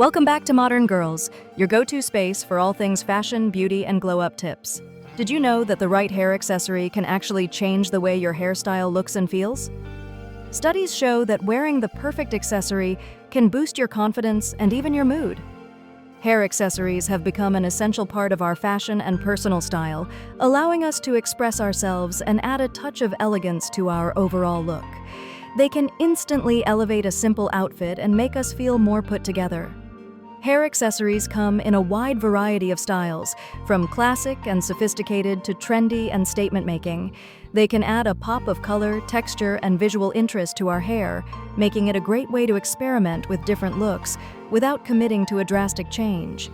Welcome back to Modern Girls, your go-to space for all things fashion, beauty, and glow-up tips. Did you know that the right hair accessory can actually change the way your hairstyle looks and feels? Studies show that wearing the perfect accessory can boost your confidence and even your mood. Hair accessories have become an essential part of our fashion and personal style, allowing us to express ourselves and add a touch of elegance to our overall look. They can instantly elevate a simple outfit and make us feel more put together. Hair accessories come in a wide variety of styles, from classic and sophisticated to trendy and statement-making. They can add a pop of color, texture, and visual interest to our hair, making it a great way to experiment with different looks without committing to a drastic change.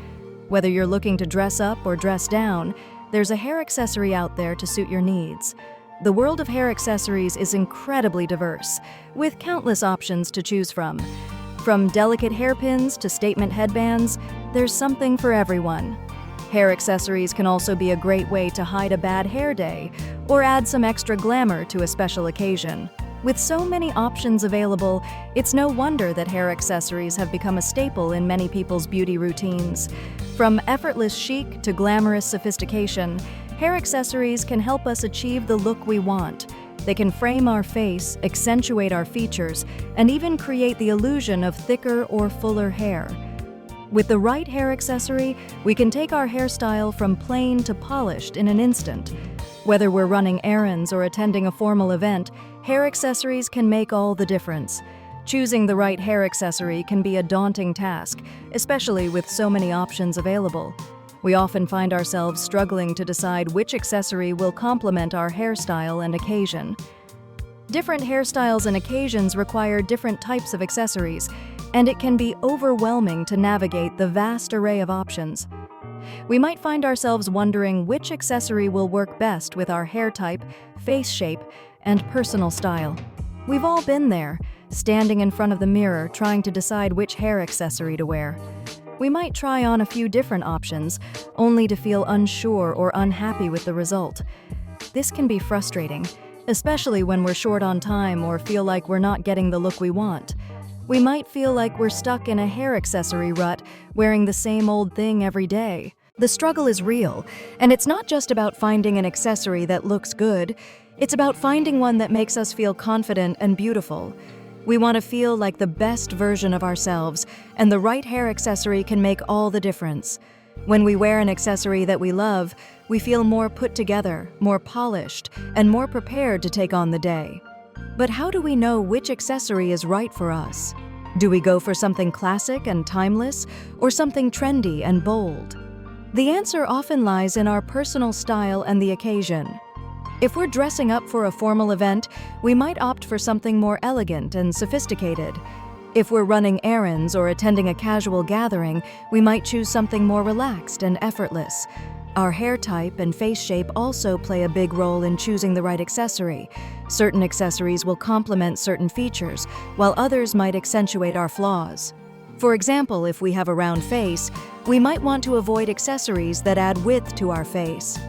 Whether you're looking to dress up or dress down, there's a hair accessory out there to suit your needs. The world of hair accessories is incredibly diverse, with countless options to choose from. From delicate hairpins to statement headbands, there's something for everyone. Hair accessories can also be a great way to hide a bad hair day or add some extra glamour to a special occasion. With so many options available, it's no wonder that hair accessories have become a staple in many people's beauty routines. From effortless chic to glamorous sophistication, hair accessories can help us achieve the look we want. They can frame our face, accentuate our features, and even create the illusion of thicker or fuller hair. With the right hair accessory, we can take our hairstyle from plain to polished in an instant. Whether we're running errands or attending a formal event, hair accessories can make all the difference. Choosing the right hair accessory can be a daunting task, especially with so many options available. We often find ourselves struggling to decide which accessory will complement our hairstyle and occasion. Different hairstyles and occasions require different types of accessories, and it can be overwhelming to navigate the vast array of options. We might find ourselves wondering which accessory will work best with our hair type, face shape, and personal style. We've all been there, standing in front of the mirror trying to decide which hair accessory to wear. We might try on a few different options, only to feel unsure or unhappy with the result. This can be frustrating, especially when we're short on time or feel like we're not getting the look we want. We might feel like we're stuck in a hair accessory rut, wearing the same old thing every day. The struggle is real, and it's not just about finding an accessory that looks good, it's about finding one that makes us feel confident and beautiful. We want to feel like the best version of ourselves, and the right hair accessory can make all the difference. When we wear an accessory that we love, we feel more put together, more polished, and more prepared to take on the day. But how do we know which accessory is right for us? Do we go for something classic and timeless, or something trendy and bold? The answer often lies in our personal style and the occasion. If we're dressing up for a formal event, we might opt for something more elegant and sophisticated. If we're running errands or attending a casual gathering, we might choose something more relaxed and effortless. Our hair type and face shape also play a big role in choosing the right accessory. Certain accessories will complement certain features, while others might accentuate our flaws. For example, if we have a round face, we might want to avoid accessories that add width to our face.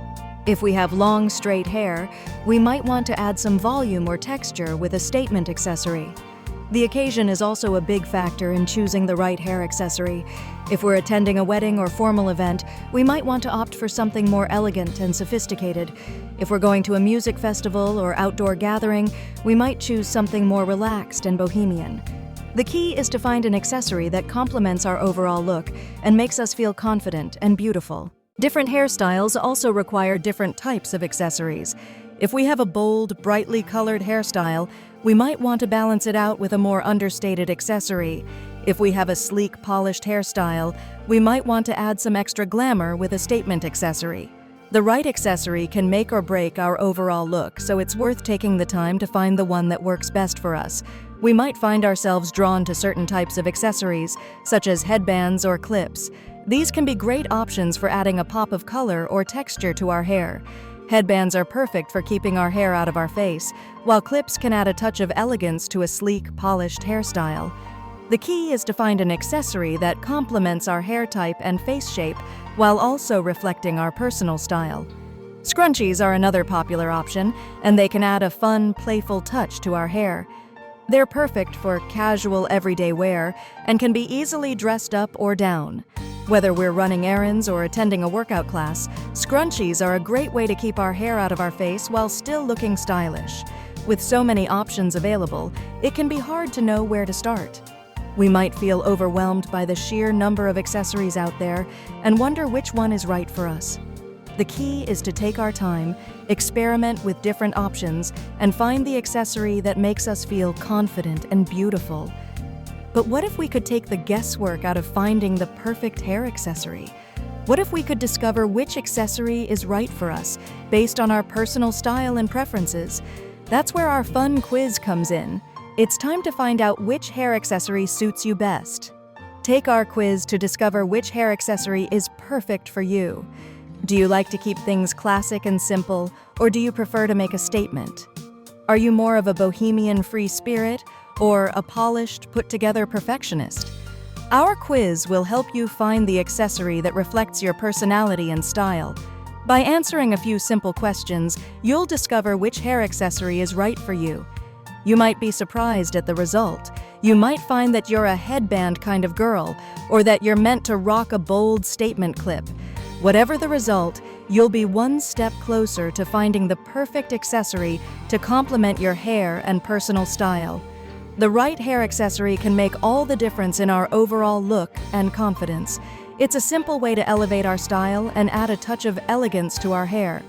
If we have long, straight hair, we might want to add some volume or texture with a statement accessory. The occasion is also a big factor in choosing the right hair accessory. If we're attending a wedding or formal event, we might want to opt for something more elegant and sophisticated. If we're going to a music festival or outdoor gathering, we might choose something more relaxed and bohemian. The key is to find an accessory that complements our overall look and makes us feel confident and beautiful. Different hairstyles also require different types of accessories. If we have a bold, brightly colored hairstyle, we might want to balance it out with a more understated accessory. If we have a sleek, polished hairstyle, we might want to add some extra glamour with a statement accessory. The right accessory can make or break our overall look, so it's worth taking the time to find the one that works best for us. We might find ourselves drawn to certain types of accessories, such as headbands or clips. These can be great options for adding a pop of color or texture to our hair. Headbands are perfect for keeping our hair out of our face, while clips can add a touch of elegance to a sleek, polished hairstyle. The key is to find an accessory that complements our hair type and face shape while also reflecting our personal style. Scrunchies are another popular option, and they can add a fun, playful touch to our hair. They're perfect for casual everyday wear and can be easily dressed up or down. Whether we're running errands or attending a workout class, scrunchies are a great way to keep our hair out of our face while still looking stylish. With so many options available, it can be hard to know where to start. We might feel overwhelmed by the sheer number of accessories out there and wonder which one is right for us. The key is to take our time, experiment with different options, and find the accessory that makes us feel confident and beautiful. But what if we could take the guesswork out of finding the perfect hair accessory? What if we could discover which accessory is right for us based on our personal style and preferences? That's where our fun quiz comes in. It's time to find out which hair accessory suits you best. Take our quiz to discover which hair accessory is perfect for you. Do you like to keep things classic and simple, or do you prefer to make a statement? Are you more of a bohemian free spirit or a polished, put-together perfectionist? Our quiz will help you find the accessory that reflects your personality and style. By answering a few simple questions, you'll discover which hair accessory is right for you. You might be surprised at the result. You might find that you're a headband kind of girl, or that you're meant to rock a bold statement clip. Whatever the result, you'll be one step closer to finding the perfect accessory to complement your hair and personal style. The right hair accessory can make all the difference in our overall look and confidence. It's a simple way to elevate our style and add a touch of elegance to our hair.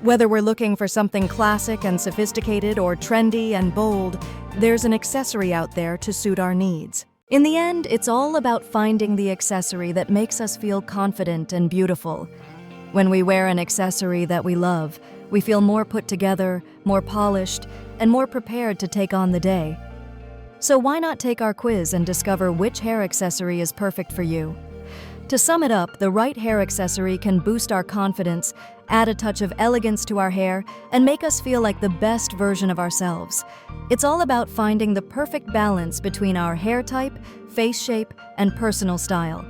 Whether we're looking for something classic and sophisticated or trendy and bold, there's an accessory out there to suit our needs. In the end, it's all about finding the accessory that makes us feel confident and beautiful. When we wear an accessory that we love, we feel more put together, more polished, and more prepared to take on the day. So why not take our quiz and discover which hair accessory is perfect for you? To sum it up, the right hair accessory can boost our confidence, add a touch of elegance to our hair, and make us feel like the best version of ourselves. It's all about finding the perfect balance between our hair type, face shape, and personal style.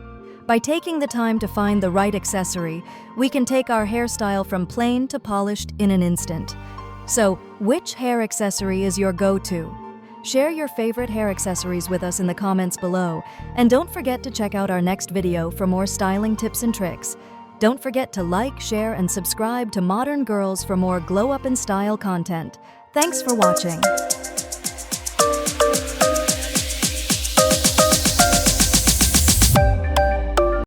By taking the time to find the right accessory, we can take our hairstyle from plain to polished in an instant. So, which hair accessory is your go-to? Share your favorite hair accessories with us in the comments below, and don't forget to check out our next video for more styling tips and tricks. Don't forget to like, share, and subscribe to Modern Girls for more glow-up and style content. Thanks for watching.